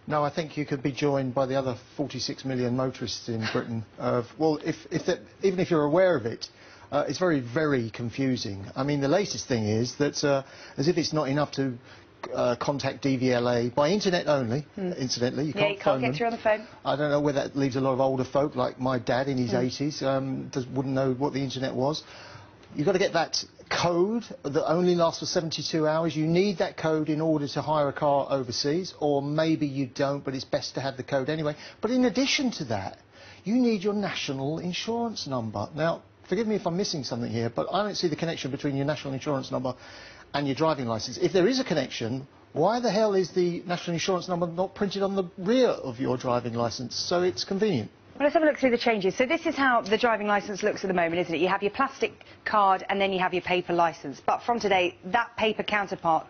No, I think you could be joined by the other 46 million motorists in Britain. Well, even if you're aware of it, it's very, very confusing. I mean, the latest thing is that, as if it's not enough to contact DVLA by internet only, incidentally. You can't get through on the phone. I don't know whether that leaves a lot of older folk, like my dad in his 80s, wouldn't know what the internet was. You've got to get that code that only lasts for 72 hours. You need that code in order to hire a car overseas, or maybe you don't, but it's best to have the code anyway. But in addition to that, you need your national insurance number. Now, forgive me if I'm missing something here, but I don't see the connection between your national insurance number and your driving licence. If there is a connection, why the hell is the national insurance number not printed on the rear of your driving licence? So it's convenient. Well, let's have a look through the changes. So this is how the driving licence looks at the moment, isn't it? You have your plastic card and then you have your paper licence. But from today, that paper counterpart,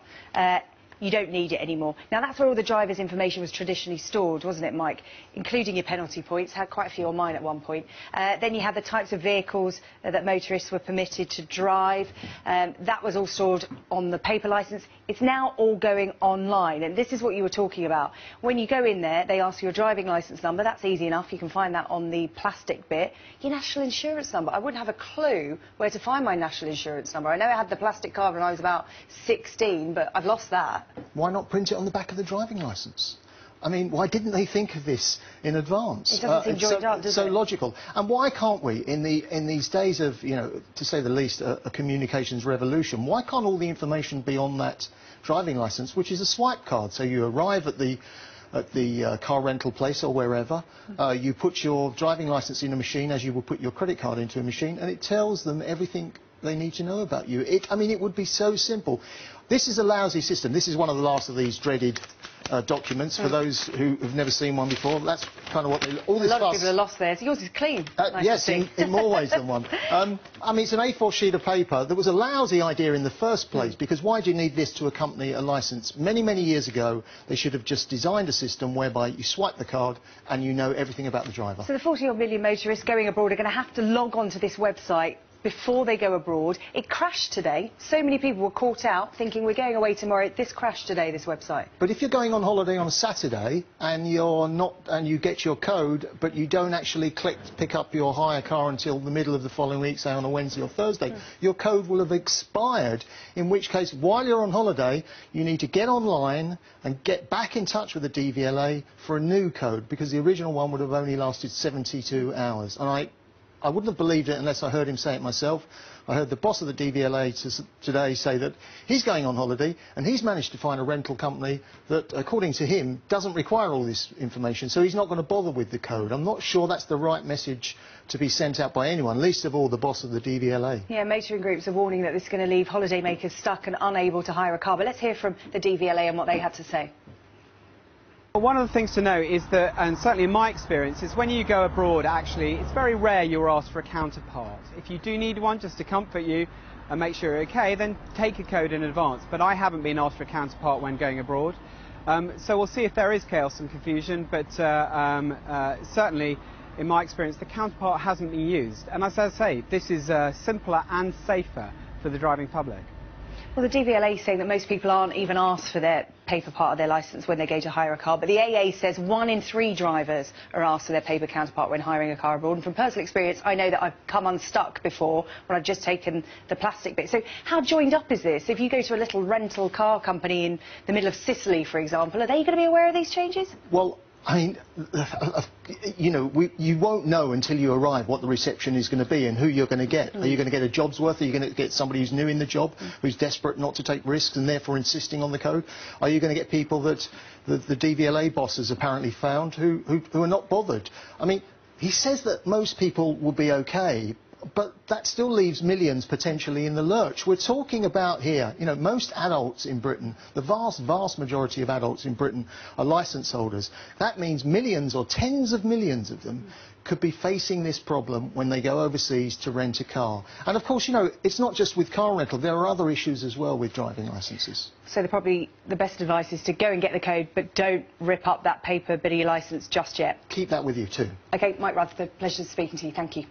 you don't need it anymore. Now, that's where all the driver's information was traditionally stored, wasn't it, Mike? Including your penalty points. Had quite a few on mine at one point. Then you had the types of vehicles that motorists were permitted to drive. That was all stored on the paper licence. It's now all going online, and this is what you were talking about. When you go in there, they ask for your driving licence number. That's easy enough. You can find that on the plastic bit. Your national insurance number. I wouldn't have a clue where to find my national insurance number. I know I had the plastic card when I was about 16, but I've lost that. Why not print it on the back of the driving licence? I mean, why didn't they think of this in advance? It doesn't seem joined up, does it? So logical. And why can't we, in these days of, you know, to say the least, a communications revolution, why can't all the information be on that driving licence, which is a swipe card? So you arrive at the car rental place or wherever, you put your driving licence in a machine as you would put your credit card into a machine, and it tells them everything they need to know about you. I mean, it would be so simple. This is a lousy system. This is one of the last of these dreaded documents for those who have never seen one before. That's kind of what they... All this a lot of people are lost there. So yours is clean. Nice yes, in more ways than one. I mean, it's an A4 sheet of paper. That was a lousy idea in the first place, because why do you need this to accompany a licence? Many, many years ago, they should have just designed a system whereby you swipe the card and you know everything about the driver. So the 40-odd million motorists going abroad are going to have to log on to this website before they go abroad. It crashed today. So many people were caught out thinking we're going away tomorrow. This crashed today, this website. But if you're going on holiday on a Saturday and you get your code, but you don't actually click to pick up your hire car until the middle of the following week, say on a Wednesday or Thursday, your code will have expired, in which case, while you're on holiday, you need to get online and get back in touch with the DVLA for a new code, because the original one would have only lasted 72 hours. And I wouldn't have believed it unless I heard him say it myself. I heard the boss of the DVLA today say that he's going on holiday and he's managed to find a rental company that, according to him, doesn't require all this information, so he's not going to bother with the code. I'm not sure that's the right message to be sent out by anyone, least of all the boss of the DVLA. Yeah, motoring groups are warning that this is going to leave holidaymakers stuck and unable to hire a car. But let's hear from the DVLA and what they had to say. One of the things to know is that, and certainly in my experience, is when you go abroad, actually, it's very rare you're asked for a counterpart. If you do need one just to comfort you and make sure you're okay, then take a code in advance. But I haven't been asked for a counterpart when going abroad. So we'll see if there is chaos and confusion, but certainly, in my experience, the counterpart hasn't been used. And as I say, this is simpler and safer for the driving public. Well, the DVLA is saying that most people aren't even asked for their paper part of their licence when they go to hire a car, but the AA says 1 in 3 drivers are asked for their paper counterpart when hiring a car abroad. And from personal experience, I know that I've come unstuck before when I've just taken the plastic bit. So how joined up is this? If you go to a little rental car company in the middle of Sicily, for example, are they going to be aware of these changes? Well, I mean, you know, you won't know until you arrive what the reception is going to be and who you're going to get. Are you going to get a job's worth? Are you going to get somebody who's new in the job, who's desperate not to take risks and therefore insisting on the code? Are you going to get people that the DVLA boss has apparently found who are not bothered? I mean, he says that most people will be okay, but that still leaves millions potentially in the lurch. We're talking about here, you know, most adults in Britain, the vast, vast majority of adults in Britain are licence holders. That means millions or tens of millions of them could be facing this problem when they go overseas to rent a car. And of course, you know, it's not just with car rental, there are other issues as well with driving licences. So probably the best advice is to go and get the code, but don't rip up that paper bit of your licence just yet. Keep that with you too. OK, Mike Rutherford, pleasure speaking to you. Thank you.